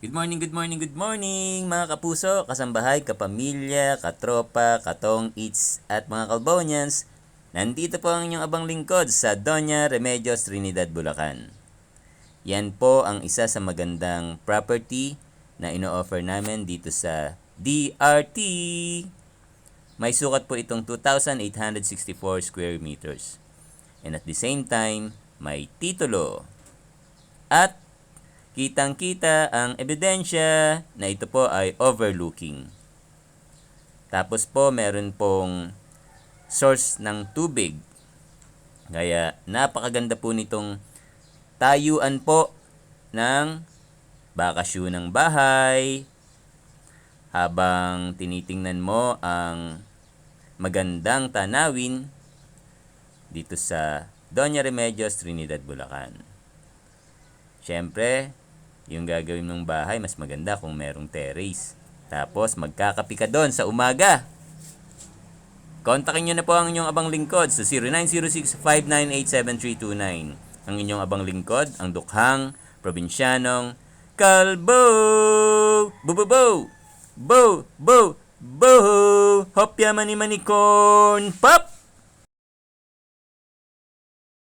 Good morning, good morning, good morning mga kapuso, kasambahay, kapamilya, katropa, katong eats at mga kalbonians. Nandito po ang inyong abang lingkod sa Doña Remedios Trinidad, Bulacan. Yan po ang isa sa magandang property na ino-offer namin dito sa DRT. May sukat po itong 2,864 square meters. And at the same time, may titulo. At kitang-kita ang ebidensya na ito po ay overlooking. Tapos po meron pong source ng tubig. Kaya napakaganda po nitong tayuan po ng bakasyon ng bahay habang tinitingnan mo ang magandang tanawin dito sa Doña Remedios Trinidad, Bulacan. Siyempre, yung gagawin mong bahay, mas maganda kung merong terrace. Tapos, magkakapi ka doon sa umaga. Kontakin nyo na po ang inyong abang lingkod sa 0906-598-7329. Ang inyong abang lingkod, ang dukhang, probinsyanong, Kalbo! Bo! Bo! Bo! Bo! Hopya mani corn pop!